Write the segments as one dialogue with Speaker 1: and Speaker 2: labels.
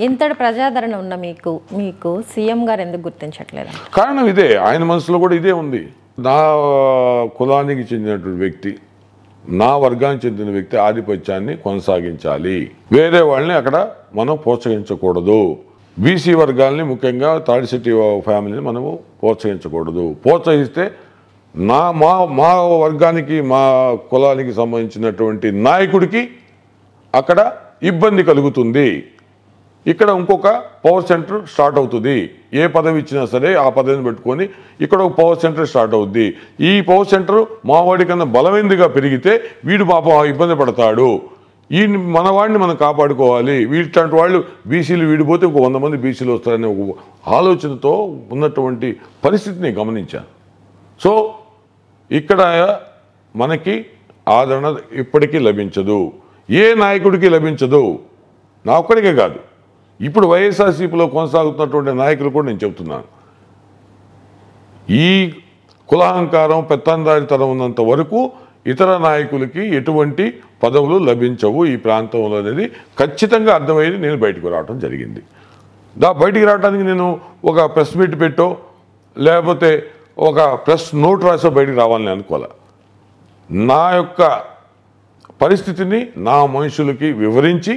Speaker 1: ఇంతటి ప్రజాదరణ ఉన్న మీకు సీఎం గారు ఎందుకు గుర్తించట్లేదు?
Speaker 2: కారణం ఇదే, ఆయన మనసులో కూడా ఇదే ఉంది. నా కులానికి చెందినటువంటి వ్యక్తి, నా వర్గానికి చెందిన వ్యక్తి ఆధిపత్యాన్ని కొనసాగించాలి, వేరే వాళ్ళని అక్కడ మనం ప్రోత్సహించకూడదు. బీసీ వర్గాల్ని, ముఖ్యంగా తాడిశెట్టి ఫ్యామిలీని మనము ప్రోత్సహించకూడదు. ప్రోత్సహిస్తే మా వర్గానికి, మా కులానికి సంబంధించినటువంటి నాయకుడికి అక్కడ ఇబ్బంది కలుగుతుంది. ఇక్కడ ఇంకొక పవర్ సెంటర్ స్టార్ట్ అవుతుంది. ఏ పదవి ఇచ్చినా సరే ఆ పదవిని పెట్టుకొని ఇక్కడ ఒక పవర్ సెంటర్ స్టార్ట్ అవుద్ది. ఈ పవర్ సెంటర్ మావాడి కన్నా బలమైనదిగా పెరిగితే వీడు పాపం ఇబ్బంది పడతాడు, ఈ మనవాడిని మనం కాపాడుకోవాలి, వీటిలాంటి వాళ్ళు బీసీలు వీడిపోతే ఒక 100 మంది బీసీలు వస్తారనే ఒక ఆలోచనతో ఉన్నటువంటి పరిస్థితిని గమనించాను. సో ఇక్కడ మనకి ఆదరణ ఇప్పటికీ లభించదు, ఏ నాయకుడికి లభించదు. నా ఒక్కడికే కాదు, ఇప్పుడు వైఎస్ఆర్సీపీలో కొనసాగుతున్నటువంటి నాయకులు కూడా నేను చెబుతున్నాను, ఈ కులాహంకారం, పెత్తందారితనం ఉన్నంత వరకు ఇతర నాయకులకి ఎటువంటి పదవులు లభించవు ఈ ప్రాంతంలో అనేది ఖచ్చితంగా అర్థమయ్యి నేను బయటకు రావడం జరిగింది. బయటికి రావడానికి నేను ఒక ప్రెస్ మీట్ పెట్టో లేకపోతే ఒక ప్రెస్ నోట్ రాసో బయటికి రావాలని అనుకోలే. నా యొక్క పరిస్థితిని నా మనుషులకి వివరించి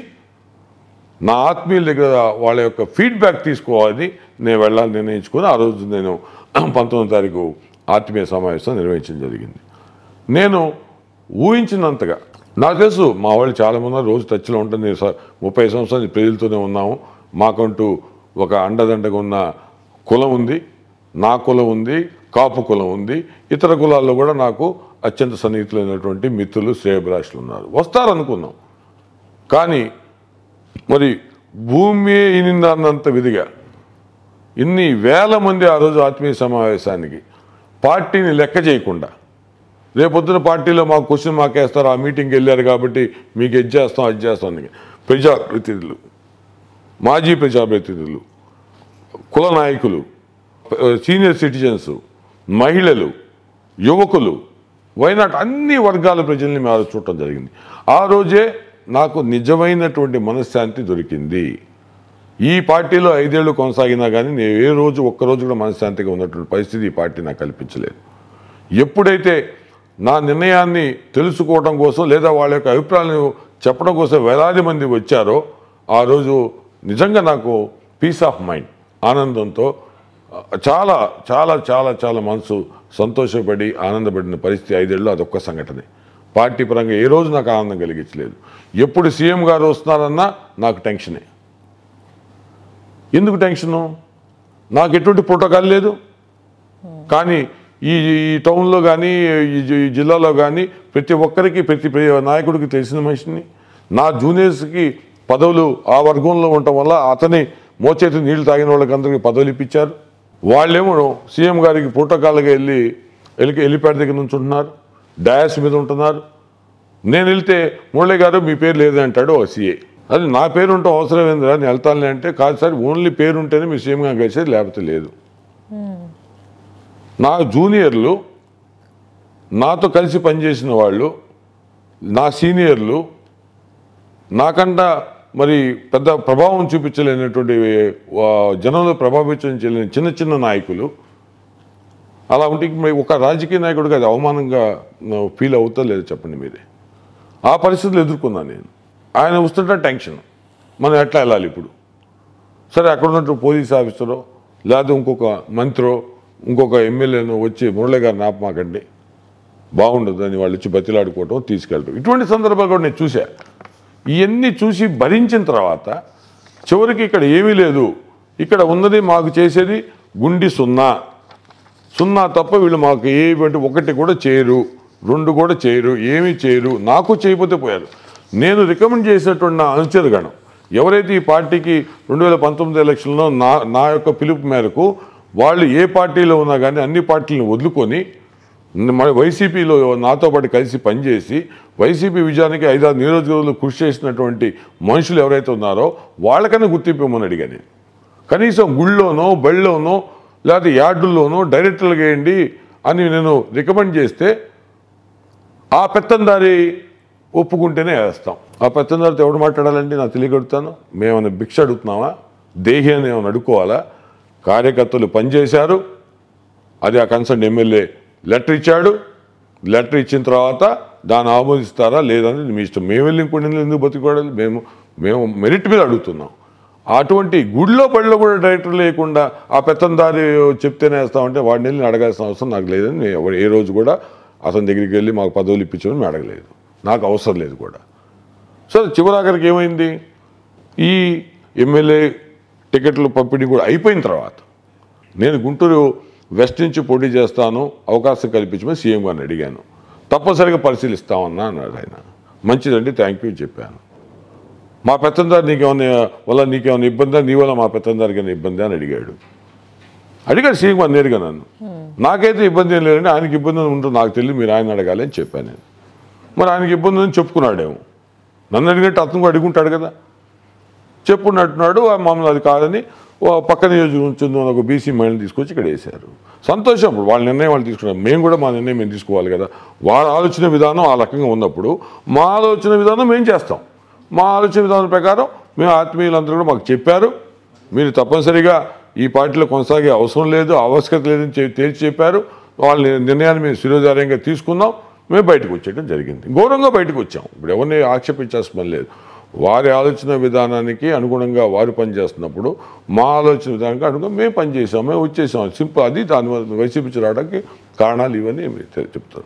Speaker 2: నా ఆత్మీయుల దగ్గర వాళ్ళ యొక్క ఫీడ్బ్యాక్ తీసుకోవాలని నేను వెళ్ళాలని నిర్ణయించుకొని ఆ రోజు నేను 19వ తారీఖు ఆత్మీయ సమావేశం నిర్వహించడం జరిగింది. నేను ఊహించినంతగా నాకు తెలుసు, మా వాళ్ళు చాలామంది రోజు టచ్లో ఉంటుంది. 30 సంవత్సరాలు ప్రజలతోనే ఉన్నాము, మాకంటూ ఒక అండదండగా ఉన్న కులం ఉంది, నా కులం ఉంది, కాపు కులం ఉంది, ఇతర కులాల్లో కూడా నాకు అత్యంత సన్నిహితులైనటువంటి మిత్రులు, శ్రేయభిలాషులు ఉన్నారు. వస్తారనుకున్నాం, కానీ మరి భూమి ఇనిందన్నంత విధిగా ఇన్ని వేల మంది ఆ రోజు ఆత్మీయ సమావేశానికి పార్టీని లెక్క చేయకుండా, రేపొద్దున పార్టీలో మాకు క్వశ్చన్ మాకేస్తారు, ఆ మీటింగ్కి వెళ్ళారు కాబట్టి మీకు ఇది చేస్తాం అది చేస్తాం అని ప్రజాప్రతినిధులు, మాజీ ప్రజాప్రతినిధులు, కుల నాయకులు, సీనియర్ సిటిజన్స్, మహిళలు, యువకులు, వైనాట్ అన్ని వర్గాల ప్రజల్ని మేము చూడటం జరిగింది. ఆ రోజే నాకు నిజమైనటువంటి మనశ్శాంతి దొరికింది. ఈ పార్టీలో 5 ఏళ్ళు కొనసాగినా కానీ నేను ఏ రోజు ఒక్కరోజు కూడా మనశ్శాంతిగా ఉన్నటువంటి పరిస్థితి ఈ పార్టీ నాకు కల్పించలేదు. ఎప్పుడైతే నా నిర్ణయాన్ని తెలుసుకోవడం కోసం లేదా వాళ్ళ యొక్క అభిప్రాయాలను చెప్పడం కోసం వేలాది మంది వచ్చారో ఆ రోజు నిజంగా నాకు పీస్ ఆఫ్ మైండ్, ఆనందంతో చాలా చాలా చాలా చాలా మనసు సంతోషపడి ఆనందపడిన పరిస్థితి 5 ఏళ్ళు. అదొక్క సంఘటనే. పార్టీ పరంగా ఏ రోజు నాకు ఆనందం కలిగించలేదు. ఎప్పుడు సీఎం గారు వస్తున్నారన్నా నాకు టెన్షనే. ఎందుకు టెన్షను? నాకు ఎటువంటి ప్రోటోకాల్ లేదు. కానీ ఈ టౌన్లో కానీ ఈ జిల్లాలో కానీ ప్రతి ఒక్కరికి, ప్రతి నాయకుడికి తెలిసిన మనిషిని, నా జూనియర్స్కి పదవులు ఆ వర్గంలో ఉండటం వల్ల అతని మోచేతి నీళ్లు తాగిన వాళ్ళకి అందరికీ పదవులు ఇప్పించారు. వాళ్ళేమో సీఎం గారికి ప్రోటోకాల్గా హెలిప్యాడ్ దగ్గర నుంచి ఉంటున్నారు, డయాస్ మీద ఉంటున్నారు. నేను వెళ్తే మురళి గారు మీ పేరు లేదంటాడు ఓ సీఏ. అది నా పేరు ఉంటే అవసరం ఏందిరా నేను వెళ్తానులే అంటే, కాదు సార్ ఓన్లీ పేరు ఉంటేనే మీరు సీఎం గారు కలిసేది, లేకపోతే లేదు. నా జూనియర్లు, నాతో కలిసి పనిచేసిన వాళ్ళు, నా సీనియర్లు, నాకంట మరి పెద్ద ప్రభావం చూపించలేనటువంటి జనంలో ప్రభావితం చేయలేని చిన్న చిన్న నాయకులు, అలా ఉంటే ఒక రాజకీయ నాయకుడికి అది అవమానంగా ఫీల్ అవుతా లేదు చెప్పండి మీరే. ఆ పరిస్థితులు ఎదుర్కొన్నాను నేను. ఆయన వస్తుంటే టెన్షన్, మనం ఎట్లా వెళ్ళాలి ఇప్పుడు? సరే అక్కడ ఉన్నట్టు పోలీస్ ఆఫీసరో లేదా ఇంకొక మంత్రో ఇంకొక ఎమ్మెల్యేనో వచ్చి మురళి గారిని ఆపమాకండి బాగుండదు అని వాళ్ళు వచ్చి బతిలాడుకోవటం, తీసుకెళ్ళటం, ఇటువంటి సందర్భాలు కూడా నేను చూసా. ఇవన్నీ చూసి భరించిన తర్వాత చివరికి ఇక్కడ ఏమీ లేదు, ఇక్కడ ఉన్నది మాకు చేసేది గుండి సున్నా తప్ప వీళ్ళు మాకు ఏమిటి ఒకటి కూడా చేయరు, 2 కూడా చేయరు, ఏమీ చేయరు, నాకు చేయకపోతే పోయారు. నేను రికమెండ్ చేసినటువంటి నా అనుచరగణం ఎవరైతే ఈ పార్టీకి 2019 ఎలక్షన్లో నా యొక్క పిలుపు మేరకు వాళ్ళు ఏ పార్టీలో ఉన్నా కానీ అన్ని పార్టీలను వదులుకొని వైసీపీలో నాతో పాటు కలిసి పనిచేసి వైసీపీ విజయానికి 5-6 నియోజకవర్గాలు కృషి చేసినటువంటి మనుషులు ఎవరైతే ఉన్నారో వాళ్ళకన్నా గుర్తింపు ఇవ్వమని అడిగాను నేను. కనీసం గుళ్ళోనో బళ్ళలోనో లేకపోతే యార్డుల్లోనో డైరెక్టర్లుగా వేయండి అని నేను రికమెండ్ చేస్తే ఆ పెత్తందారి ఒప్పుకుంటేనే వేస్తాం. ఆ పెత్తందారితో ఎవడు మాట్లాడాలంటే నాకు తెలియగలుగుతాను. మేమన్నా భిక్ష అడుగుతున్నామా? దేహి అని ఏమైనా అడుక్కోవాలా? కార్యకర్తలు పనిచేశారు, అది ఆ కన్సర్న్ ఎమ్మెల్యే లెటర్ ఇచ్చాడు. లెటర్ ఇచ్చిన తర్వాత దాన్ని ఆమోదిస్తారా లేదనేది మీ ఇష్టం. మేము వెళ్ళి ఇంకొన్ని ఎందుకు బతికోవాలి? మేము మెరిట్ మీద అడుగుతున్నాం. అటువంటి గుడిలో బడిలో కూడా డైరెక్టర్ లేకుండా ఆ పెత్తందారి చెప్తేనే వేస్తామంటే వాడిని వెళ్ళి అడగాల్సిన అవసరం నాకు లేదని నేను ఏ రోజు కూడా అతని దగ్గరికి వెళ్ళి మాకు పదవులు ఇప్పించమని మేము అడగలేదు. నాకు అవసరం లేదు కూడా. సో చివరాఖరికి ఏమైంది? ఈ ఎమ్మెల్యే టికెట్లు పంపిణీ కూడా అయిపోయిన తర్వాత నేను గుంటూరు వెస్ట్ నుంచి పోటీ చేస్తాను, అవకాశం కల్పించమని సీఎం గారిని అడిగాను. తప్పనిసరిగా పరిశీలిస్తామన్నా అన్నాడు ఆయన. మంచిదండి, థ్యాంక్ యూ చెప్పాను. మా పెత్తందారి నీకేమైనా ఇబ్బందా, నీ వల్ల మా పెత్తందారికి ఏమైనా ఇబ్బంది అని అడిగాడు సీఎం గారు నేరుగా నన్ను. నాకైతే ఇబ్బంది ఏం లేదండి, ఆయనకి ఇబ్బంది ఉంటుందో నాకు తెలియదు, మీరు ఆయన అడగాలి అని చెప్పాను నేను. మరి ఆయనకి ఇబ్బంది ఉందని చెప్పుకున్నాడేమో. నన్ను అడిగినట్టు అతను అడుగుంటాడు కదా. చెప్పున్నట్టున్నాడు. మమ్మల్ని అది కాదని పక్క నియోజకవర్గం ఒక బీసీ మహిళను తీసుకొచ్చి ఇక్కడ వేశారు. సంతోషం. ఇప్పుడు వాళ్ళ నిర్ణయం వాళ్ళు తీసుకున్నారు, మేము కూడా మా నిర్ణయం మేము తీసుకోవాలి కదా. వాళ్ళ ఆలోచన విధానం ఆ రకంగా ఉన్నప్పుడు మా ఆలోచన విధానం మేము చేస్తాం. మా ఆలోచన విధానం ప్రకారం మేము ఆత్మీయులందరూ కూడా మాకు చెప్పారు, మీరు తప్పనిసరిగా ఈ పార్టీలో కొనసాగే అవసరం లేదు, ఆవశ్యకత లేదని తేల్చి చెప్పారు. వాళ్ళ నిర్ణయాన్ని మేము శిరోధార్యంగా తీసుకున్నాం. మేము బయటకు వచ్చేయడం జరిగింది. గౌరవంగా బయటకు వచ్చాం. ఇప్పుడు ఎవరిని ఆక్షేపించాల్సిన పని లేదు. వారి ఆలోచన విధానానికి అనుగుణంగా వారు పనిచేస్తున్నప్పుడు మా ఆలోచన విధానానికి అనుగుణంగా మేము పనిచేసాం, మేము వచ్చేసాం. సింపుల్. అది దాని వైసీపీ రావడానికి కారణాలు ఇవన్నీ చెప్తారు.